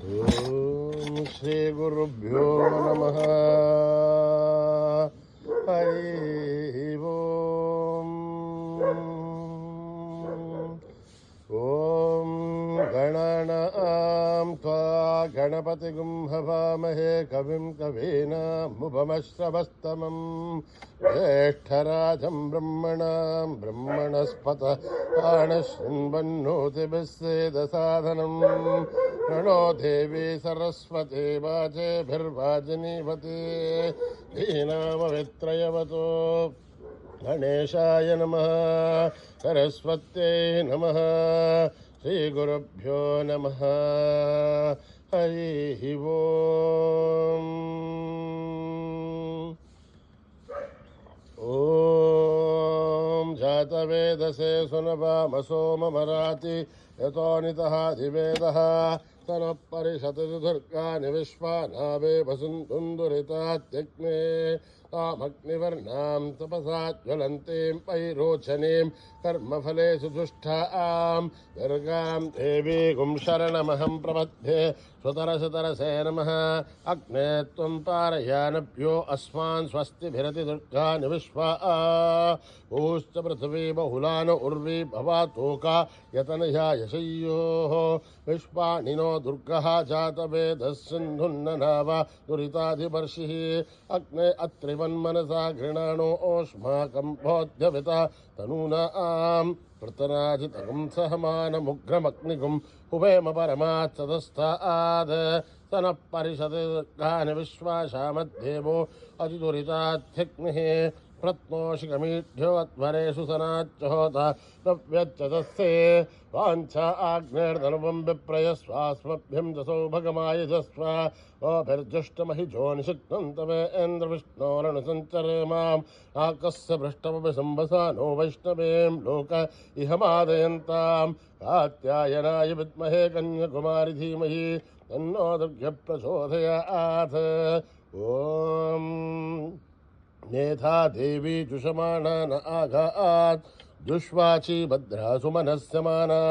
ఓం శ్రీ గురుభ్యో నమః. హరి ఓం. ఓం గణానాం త్వా గణపతిగుం హవామహే కవిం కవీనాముపమశ్రవస్తమం జ్యేష్ఠరాజం బ్రహ్మణాం బ్రహ్మణస్పత ఆనశృण्वन्नोतिभिस्सेदसादनं प्रणो देवी सरस्वती वाजेभिर्वाजिनीवती धीनामवित्रयवतो गणेशाय नमः सरस्वत्यै नमः श्रीगुरुभ्यो नमः हरिः ओम्. ओम जातवेदसे सुनवामसो ममराति यतो नितः दिवेदः तनः परिषति दुर्गानि विश्वानावे वसुन्तुन्दुरितात्यग्ने तामग्निवर्णां तपसा ज्वलन्तीं पैरोचनीं कर्मफलेषु दुष्टां दुर्गां देवीं शरणमहं प्रपद्ये सुतरसुतरसे नमः. अग्ने त्वं पारयानभ्यो अस्मान् स्वस्तिभिरति दुर्गानि विश्वा ऊश्च पृथिवी बहुलान उर्वी भवातोका यतनया यशय्योः विश्वानिनो दुर्गः जातवेदः सिन्धुन्ननाव दुरिताधिपर्षिः अग्ने अत्रिवन्मनसा गृणानो ओष्माकं बोध्यविता तनूनां पृतराजितगुं सहमानमुग्रमग्निगुम् उभयम परमात्सदस्ताद् सनः परिषति दुर्गानि विश्वाशामद्देवो अतिदुरिताध्यग्निः प्रत्नोषिकमीढ्योऽध्वरेषु सनाच्चहोत नव्यच्चतस्ते वाञ्छा आग्नेर्धनुवं विप्रयस्वास्मभ्यं दसौ भगमायजस्व ओभिर्जुष्टमहिजो निषिक्तन्तवेन्द्रविष्णोरणुसञ्चरे माम् आकस्य पृष्ठमपि सम्भसानो वैष्णवीं लोक इहमादयन्ताम् कात्यायनाय विद्महे कन्याकुमारि धीमहि तन्नो दुर्गे प्रचोदयात्. ॐ मेधा देवी जुषमाणा न आघात् दुष्वाची भद्रा सुमनस्य माना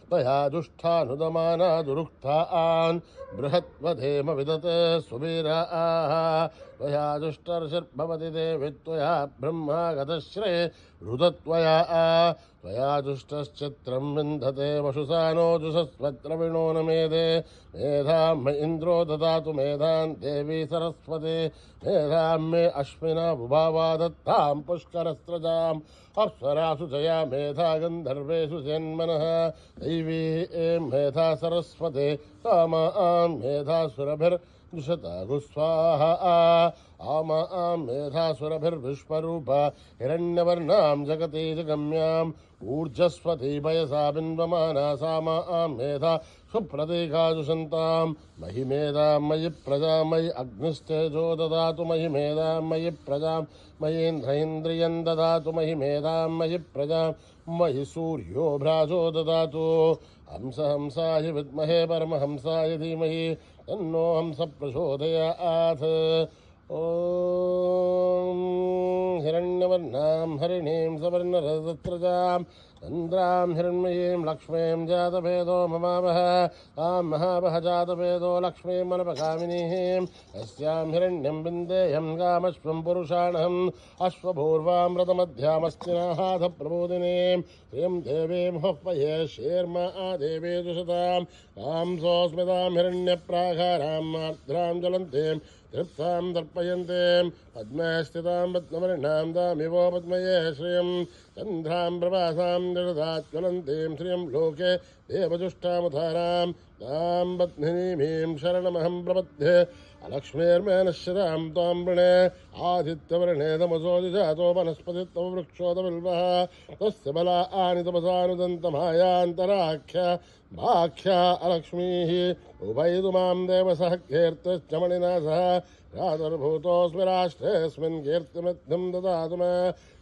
त्वया दुष्टानुदमाना दुरुक्तान् बृहत्वधेम विदते सुवीराः त्वया दुष्टर्षिर्भवति देवि त्वया ब्रह्मागतश्रे रुदत्वया त्वया दुष्टश्चित्रं विन्धते वशुसानो जुषस्वत्रविणो न मेधे मेधां म इन्द्रो ददातु मेधां देवी सरस्वती मेधां मे अश्विना बुभावा दत्तां पुष्करस्रजाम् अप्सरासु जया मेधा गन्धर्वेषु जन्मनः दैवी मेधा सरस्वती कामां मेधासुरभिर्दुषता स्वाहा आमां मेधासुरभिर्विश्वरूपा हिरण्यवर्णां जगति जगम्याम् ऊर्जस्वती वयसा बिन्वमाना सामां मेधा सुप्रतीकाजुषन्तां मयि मेधां मयि प्रजा मयि अग्निस्तेजो ददातु मयि मेधां मयि प्रजां मयीन्द्रियं ददातु मयि मेधां मयि प्रजां मयि सूर्यो भ्राजो ददातु हंसाय विद्महे परमहंसाय धीमहि तन्नो हंस प्रचोदयात्. ॐ हिरण्यवर्णां हरिणीं सवर्णरजस्रजां चन्द्रां हिरण्मयीं लक्ष्मीं जातभेदो ममावह तां महावह जातभेदो लक्ष्मीमनपगामिनीं यस्यां हिरण्यं विन्देयं गामश्वं पुरुषाणहम् अश्वपूर्वां रथमध्यामस्तिनाहाथ प्रबोधिनीं श्रियं देवीं हह्वये शेर्मा देवी दुषतां कांसोऽस्मितां हिरण्यप्राकारां मार्द्रां ज्वलन्तीं तृप्तां दर्पयन्तीं पद्मे स्थितां पद्मवर्णां दामिवो पद्मये श्रियं चन्द्रां प्रभासां जगदात् ज्वलन्तीं श्रियं लोके देवजुष्टामुधारां तां पद्मिनीं शरणमहं प्रपद्ये अलक्ष्मीर्मे नश्यतां त्वां वृणे आदित्यवर्णे तमसोऽधिजातो वनस्पतित्तव वृक्षोदबिल्वः तस्य बला आनितपसानुदन्तमायान्तराख्या भाख्या अलक्ष्मीः उभयतु मां देवसः कीर्तिश्च मणिना सह रातर्भूतोऽस्मि राष्ट्रेऽस्मिन् कीर्तिमध्यं ददातु मे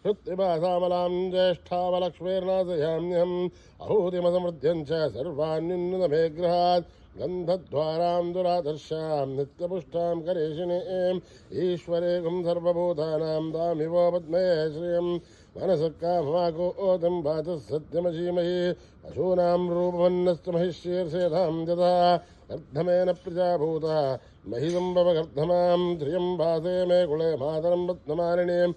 श्रुतिभासामलां ज्येष्ठावलक्ष्मीर्नाशयाम्यहम् आहूतिमसमृद्ध्यं च सर्वान्युन्नतमे गृहात् गन्धद्वारां दुरादर्शां नित्यपुष्टां करेशिनीं ईश्वरेकं सर्वभूतानां दामिवो पद्मये श्रियं मनसक्काभवाको ओतं वाचः सत्यमशीमहि पशूनां रूपमन्नस्तु महिष्येर्षेधां यथा गर्धमेन प्रजाभूतः महितं ववगर्धमां ध्रियं वासे मे कुले मातरं रत्नमालिनीम्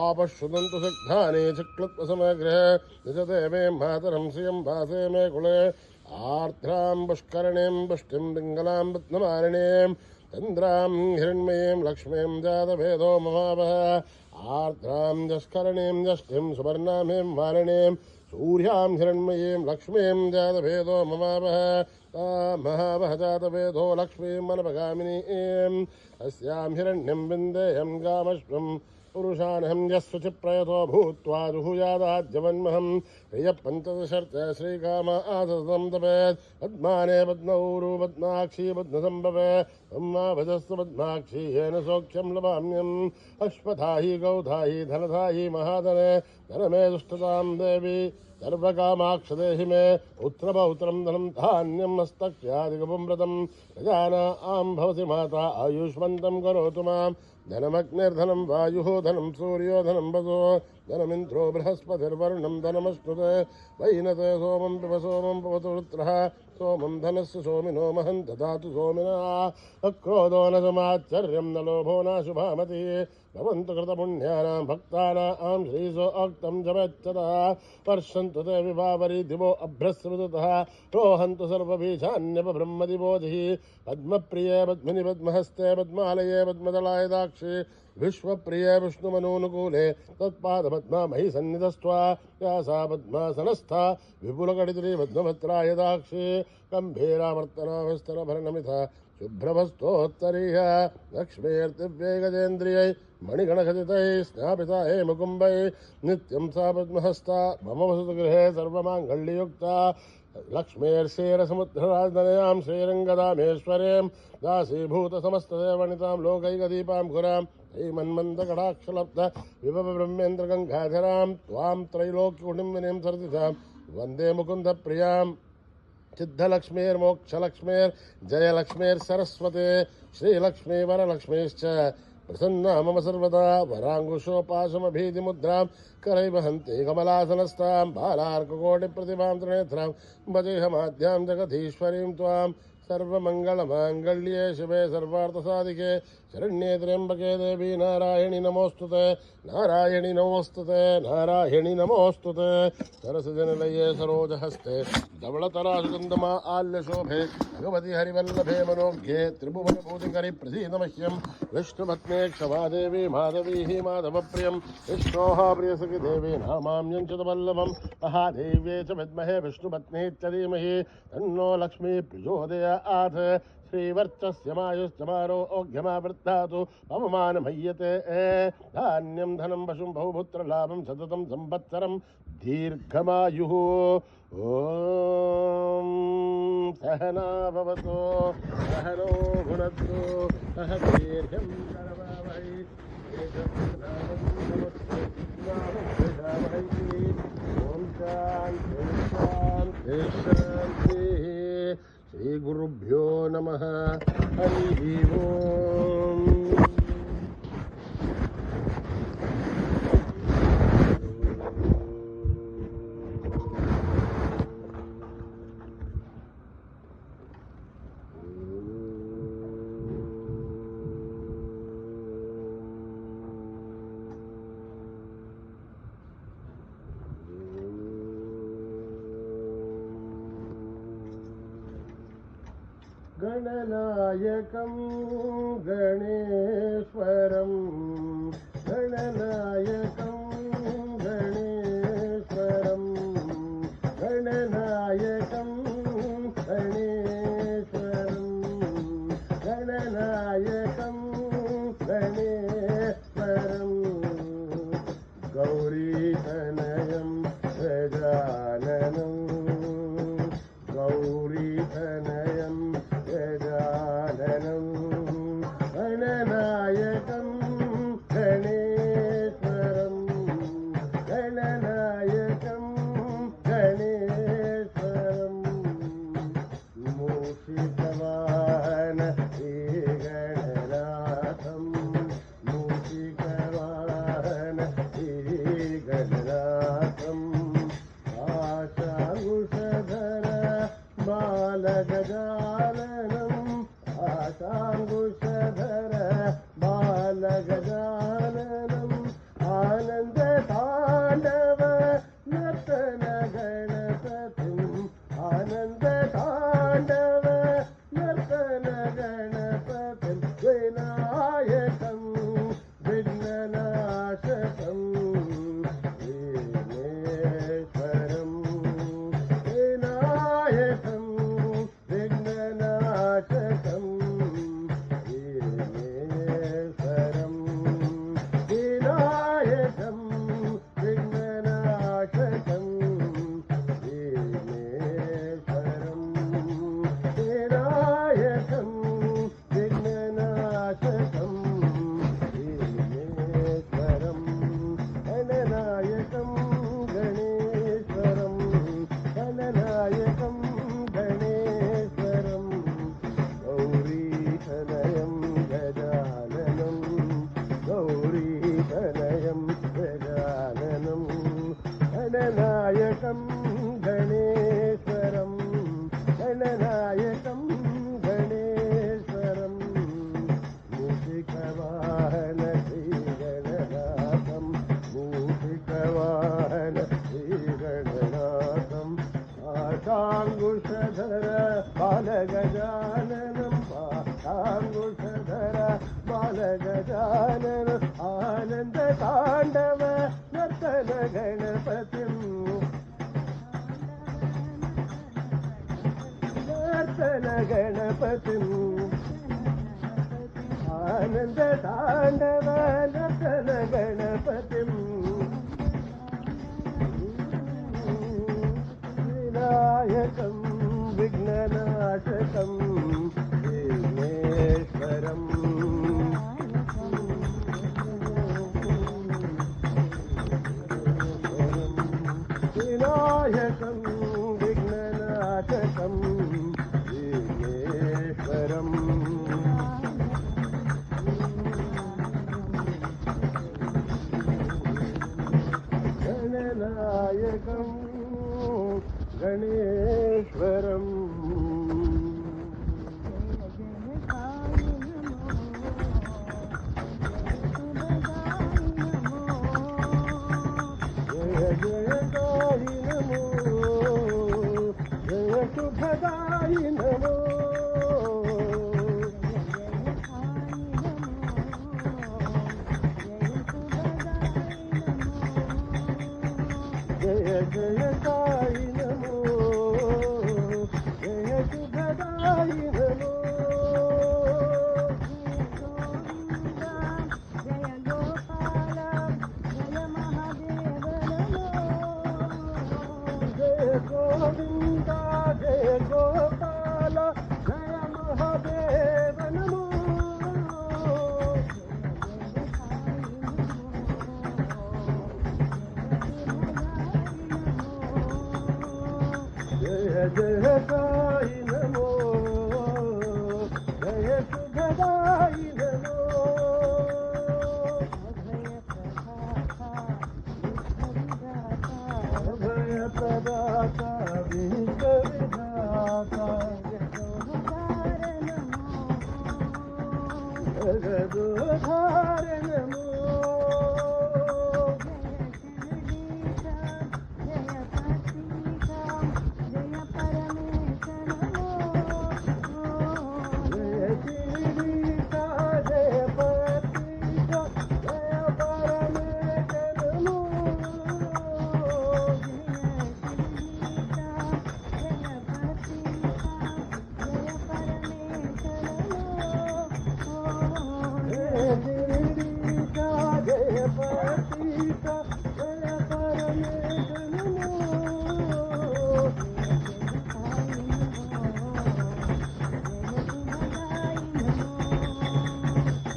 आपश्रुतन्तु सग्धाने चक्लत्वसमग्रह निजते मे मातरं श्रियं वासे मे कुले आर्द्रां पुष्करणीं पुष्टिं पिङ्गलां रत्नमालिनीं चन्द्रां हिरण्मयीं लक्ष्मीं जातभेदो ममावः आर्द्रां जस्करणीं जष्टिं सुवर्णां मालिनीं सूर्यां हिरण्मयीं लक्ष्मीं जातभेदो ममावः महावह जातभेदो लक्ष्मीं मनपगामिनीं अस्यां हिरण्यं विन्देयं गामश्वं पुरुषानहं यस्वचि प्रयतो भूत्वा जुहुयादाज्यवन्महं प्रियपञ्चदशर्च श्रीकाम आसतं तपेत् पद्माने पद्मौरु पद्माक्षी पद्मसम्भवे ब्रह्मा भजस्व पद्माक्षी येन सौख्यं लभाम्यम् अश्वथाहि गौधाहि धनधाहि महाधने धनमे दुष्टतां देवी सर्वकामाक्षदेहि मे पुत्रपौत्रं धनं धान्यं हस्तक्ष्यादिगपुं प्रजानां भवति माता आयुष्मन्तं करोतु मां धनमग्निर्धनं वायुः धनं सूर्यो धनं वसो धनमिन्द्रो बृहस्पतिर्वर्णं धनमश्नुते वैनते सोमं पिब सोमं पवतु वृत्रः सोमं धनस्य सोमिनो महं ददातु सोमिनः अक्रोधो न समाश्चर्यं न लोभो न शुभामतिः भवन्तु कृतपुण्यानां भक्तानां श्रीसो अक्तं जपच्चतः वर्षन्तु ते विभावरी दिवो अभ्रस्रुतः रोहन्तु सर्वबीजान्यपब्रह्मदिवोधिः पद्मप्रिये पद्मिनि पद्महस्ते पद्मालये पद्मदलाय दाक्षि विश्वप्रिये विष्णुमनोनुकूले तत्पादपद्मा मयि सन्निधस्त्वा या सा पद्मासनस्था विपुलकटितरी पद्मभद्राय दाक्षि गम्भीरावर्तनाभिस्तरभरणमिथा शुभ्रभस्तोत्तरीय लक्ष्मीर्दिव्यै गजेन्द्रियै मणिगणखचितैः स्नापिता हे मुकुम्बै नित्यं सा पद्महस्ता मम वसतगृहे सर्वमाङ्गल्ययुक्ता लक्ष्मीर्षेरसमुद्रराजनयां श्रीरङ्गदामेश्वरीं दासीभूतसमस्तदेवनितां लोकैकदीपां खुरां श्रीमन्मन्दकटाक्षलब्ध विभवब्रह्मेन्द्रगङ्गाधरां त्वां त्रैलोक्यकुटुम्बिनीं सर्दितां वन्दे मुकुन्दप्रियाम् सिद्धलक्ष्मीर्मोक्षलक्ष्मीर्जयलक्ष्मीर्सरस्वती श्रीलक्ष्मी वरलक्ष्मीश्च प्रसन्ना मम सर्वदा वराङ्कुशोपाशमभीतिमुद्रां करैर्वहन्ति कमलासनस्तां बालार्ककोटिप्रतिभां त्रिनेत्रां भजेहमाद्यां जगदीश्वरीं त्वां सर्वमङ्गलमाङ्गल्ये शिवे सर्वार्थसाधिके शरण्ये त्र्यम्बके देवी नारायणि नमोऽस्तुते नारायणि नमोऽस्तुते नारायणि नमोऽस्तुते सरसजनिलये सरोजहस्ते धवलतरासुगन्धमा आल्यशोभे भगवति हरिवल्लभे मनोज्ञे त्रिभुवनभूतिकरि प्रसीदमह्यं विष्णुपत्ने क्षमादेवी माधवी हि माधवप्रियं विष्णोः प्रियसखि देवी नामाम्यं च वल्लभं महादेव्ये च विद्महे विष्णुपत्नी च धीमहि तन्नो लक्ष्मी प्रचोदयात् श्रीवर्चस्य मायुश्चमारोग्यमावृद्धातु पवमानमह्यते धान्यं धनं पशुं बहुपुत्रलाभं सततं संवत्सरं दीर्घमायुः ॐ सहना भवतु सहनो भुनक्तु सह दीर्घं करवावहै ॐ शान्ति शान्ति शान्तिः श्रीगुरुभ्यो नमः हरिः ओम् गणनायकं गणेश्वरं गणनायकं गणेश्वरं गणनायकं गणेश्वरं गणनायकं गणेश्वरं गौरीतनयं गजाननं गौरीतनयं गजाननं गणनायकं गणेश्वरं गणनायकं गणेश्वरं मूषिकवाहन श्रीगणनाथं मूषिकवाहन श्रीगणनाथं गणनायकं गणेश्वरं मूषिकवाहन श्रीगणनाथं मूषिकवाहन श्रीगणनाथम् आशाङ्कुशधर बालगजाननं पाशाङ्कुशधर बालगजानन आनन्दताण्डव नर्तन गणपतिम् नर्तन गणपतिम् आनन्दताण्डव नर्तन गणपतिम् विनायकं विघ्ननाशकं विघ्नेश्वरम् विनायकं विघ्ननाशकं विघ्नेश्वरम् गणनायकं गणेश्वरम् जय जयकाय नमो जय शुभदाय नमो जय जयकाय नमो जय शुभदाय नमो जय गोविंद जय गोपाल जय महादेव नमो जय जयकाय नमो जय शुभदाय नमो अभय प्रदाता विश्व विधाता जगदोद्धार नमो जय श्रीगीता जय पतिता जय परमेश नमो जय श्रीगीता जय पतिता जय परमेश नमो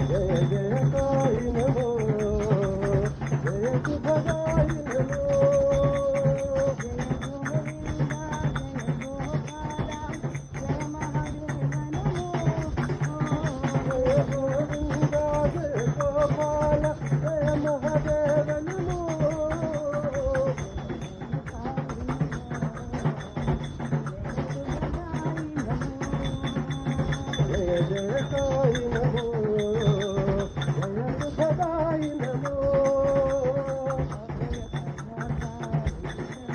जय जयकाय नमो जय शुभदाय नमो जय गोविंद जय गोपाल जय महादेव नमो जय जयकाय नमो जय शुभदाय नमो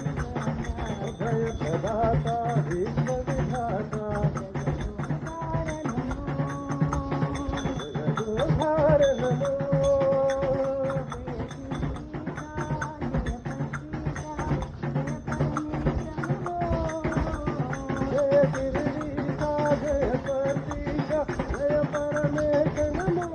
अभय प्रदाता विश्व विधाता जगदोद्धार नमो जय श्रीगीता जय पतिता जय परमेश नमो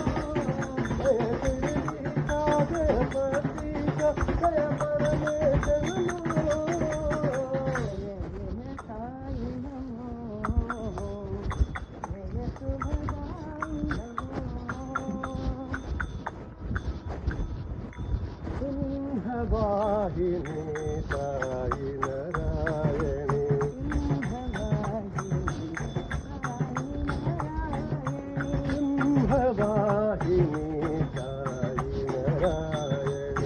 जय श्रीगीता जय पतिता जय परमेश नमो सिंहवाहिनी साई नारायणी सिंहवाहिनी साई नारायणी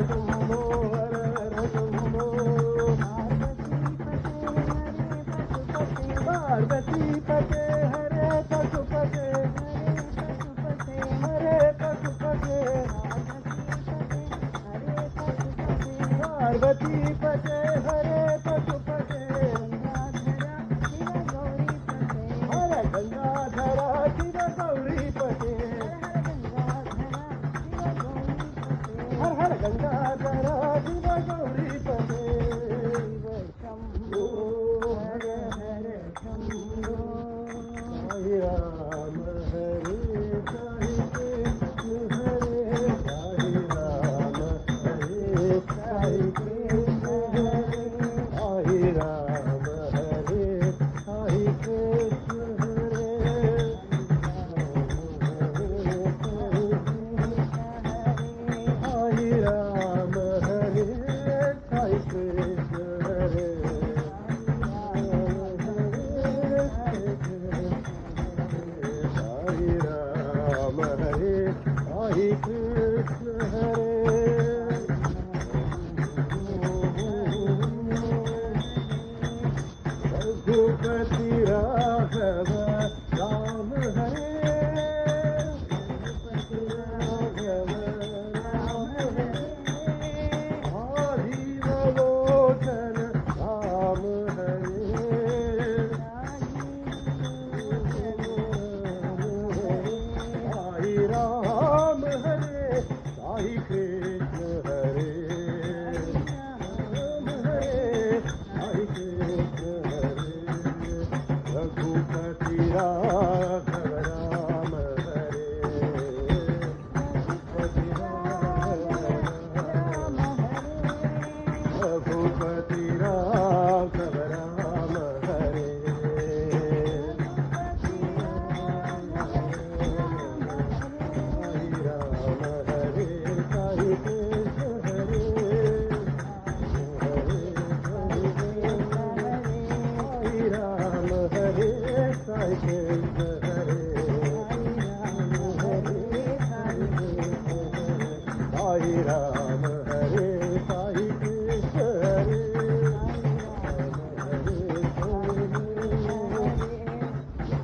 शंभो हर हर शंभो पार्वती पते हरे पशुपते हरे पशुपते पार्वती पते हरे पशुपते हर गंगाधरा शिव गौरी पते हर हर गंगाधरा शिव गौरी पते शंभो हर हर शंभो साई राम हरे साई कृष्ण हरे साई राम हरे साई कृष्ण हरे साई राम हरे साई कृष्ण हरे साई राम हरे साई कृष्ण हरे साई राम हरे साई कृष्ण हरे रघुपति राघव राम हरे राघव राम हरे आजीवलोचन राम हरे साई राम हरे साई कृष्ण हरे राम हरे साई कृष्ण हरे रघुपति राघव राम हरे रघुपति रघुपति राघव राम हरे साई राम हरे साई कृष्ण हरे साई राम हरे साई कृष्ण हरे साई राम हरे साई कृष्ण हरे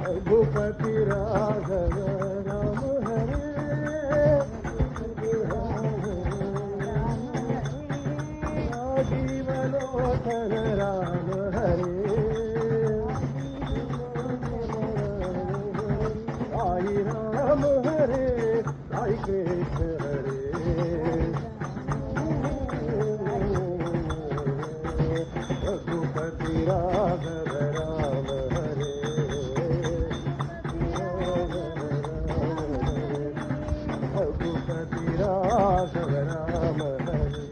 रघुपति राघव राम हरे जीवलोचन राम हरे साई राम हरे साई कृष्ण हरे रघुपति राघव राम हरे रघुपति राघव राम हरे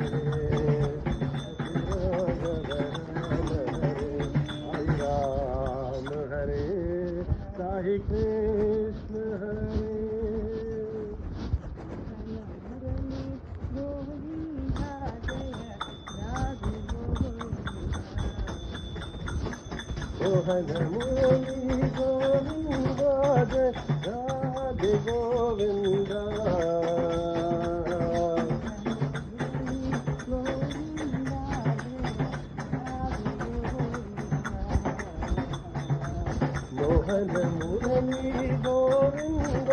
साई राम हरे साई कृष्ण हरे मोहन मुरली गोविंद जय राधे गोविंद मोहन मुरली गोविंद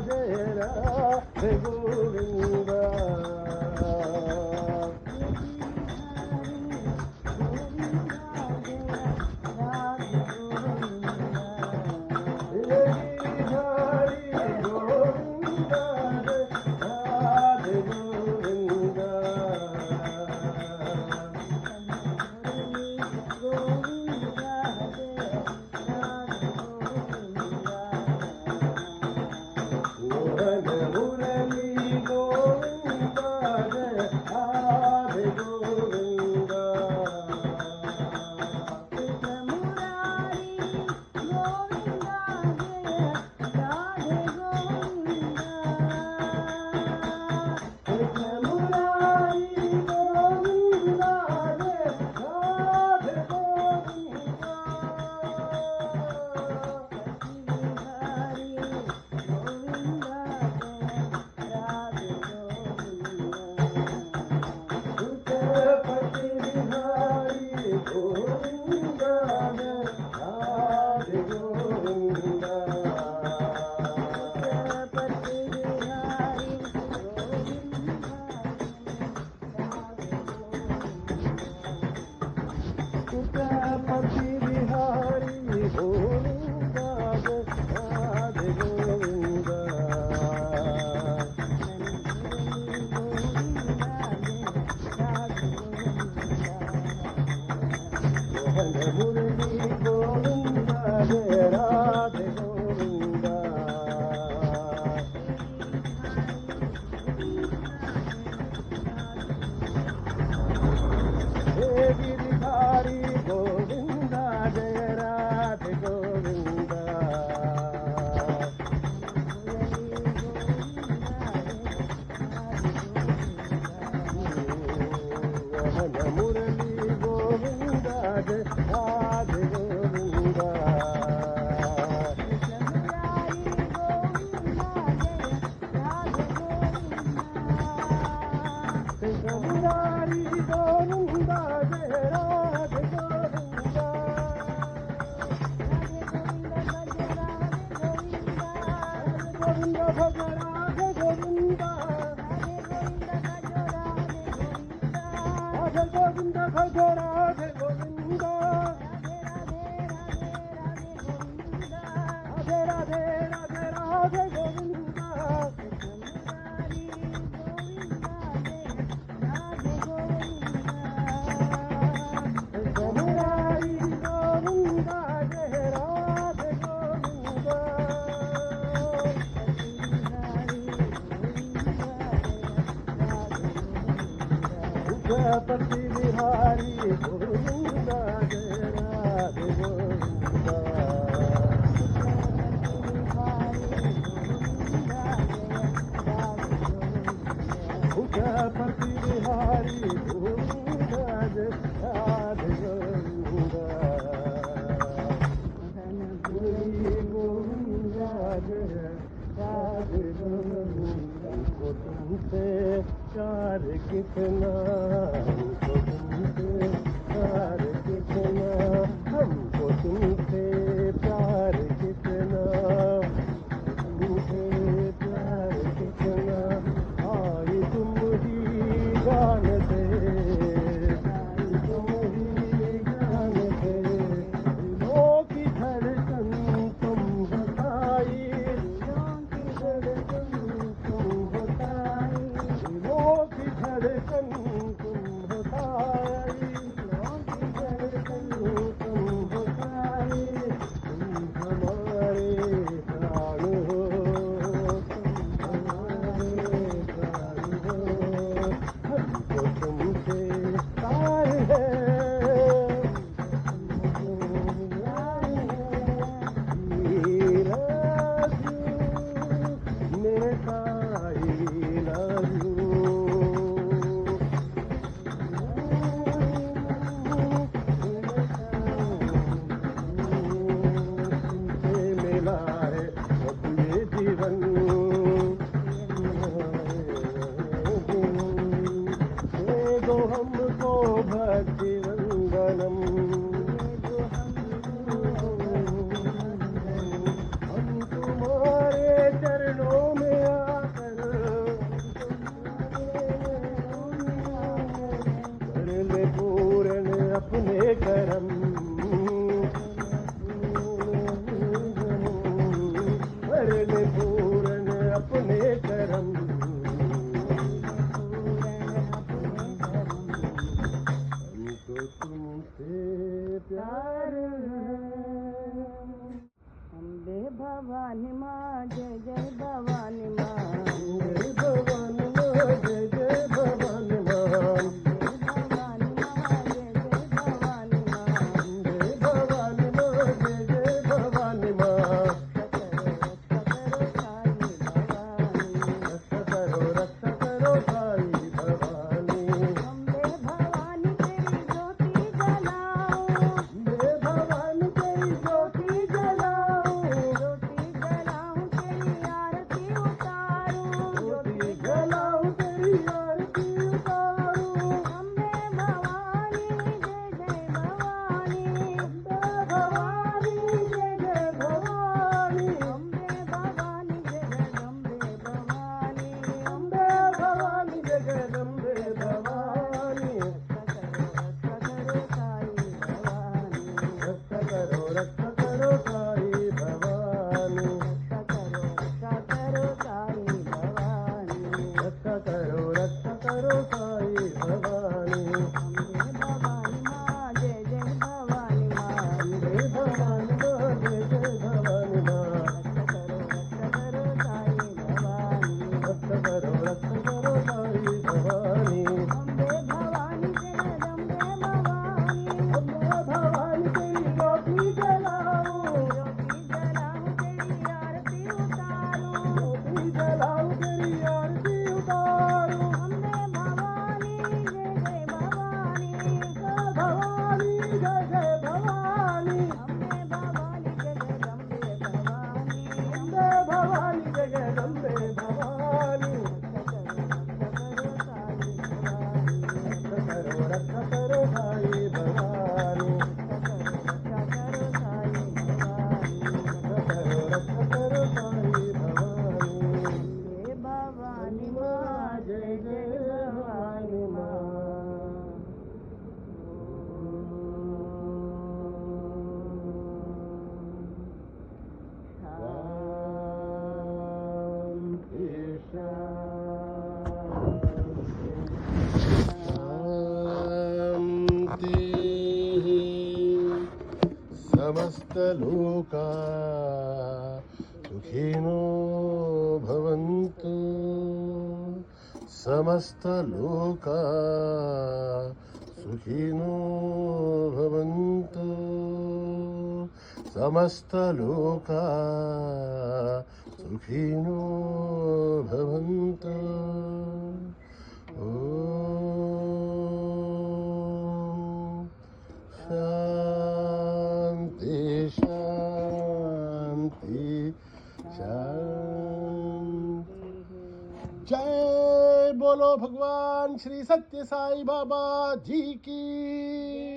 जय राधे गोविंद मुरली मन मुरली गोविंद जय राधे गोविंद मुरारी गोविंद जय राधे गोविंद गोविंद भज राधे गोविंद राधे गोविंद भज राधे गोविंद राधे राधे राधे राधे गोविंद मुरारी गोविंद जय राधे गोविंद पति बिहारी गोविंद जय राधे गोविंद पति बिहारी गोविंद जय राधे गोविंद गोविंद जय राधे गोविंद को तुमसे प्यार कितना हमको तुमसे प्यार कितना हमको तुमसे प्यार कितना तुमसे प्यार कितना आई तुम ही जान दे तुम ही जान दे दिलों की धड़कन तुम बताई दिलों की धड़कन तुम बताई दिलों की धड़कन तुम बताई दिलों की धड़कन तुम बताई तुम हमारे प्राण हो तुम हमारे प्राण हो हमको तुमसे प्यार है मेरे साई लव यू तुमसे मिला है अब ये जीवन दे दो हमको भक्ति वंदनम हम तुम्हारे चरणों में आकर कर ले पूर्ण अपने करम कर ले पूर्ण अपने करम हमको तुमसे प्यार है अम्बे भवानी माँ जय जय भवानी माँ जय भवानी माँ जय जय भवानी माँ भवानी माँ जय जय भवानी माँ जय भवानी माँ जय जय भवानी माँ रक्षा करो साई भवानी अम्बे भवानी तेरी ज्योति जलाओ अम्बे भवानी तेरी ज्योति जलाओ ज्योति जलाऊं तेरी आरती उतारूं ज्योति जलाओ तेरी आरती उतारो अम्बे भवानी जय जय भवानी अम्बे भवानी जय जय भवानी अम्बे भवानी जय जगदम्बे भवानी अम्बे भवानी जगदम्बे भवानी रक्षा करो साई भवानी रक्षा करो साई भवानी भवानी माँ जय जय भवानी माँ जय भवानी माँ जय जय भवानी माँ रक्षा करो साई भवानी अम्बे भवानी जगदम्बे भवानी अम्बे भवानी तेरी ज्योति जलाओ ज्योति जलाऊं तेरी आरती उतारूं ज्योति जलाओ तेरी आरती उतारो अम्बे भवानी जय जय भवानी समस्तलोका सुखिनो भवन्तु समस्तलोका सुखिनो भवन्तु समस्तलोका सुखिनो भवन्तु शांति शांति शांति। जय बोलो भगवान श्री सत्य साई बाबा जी की।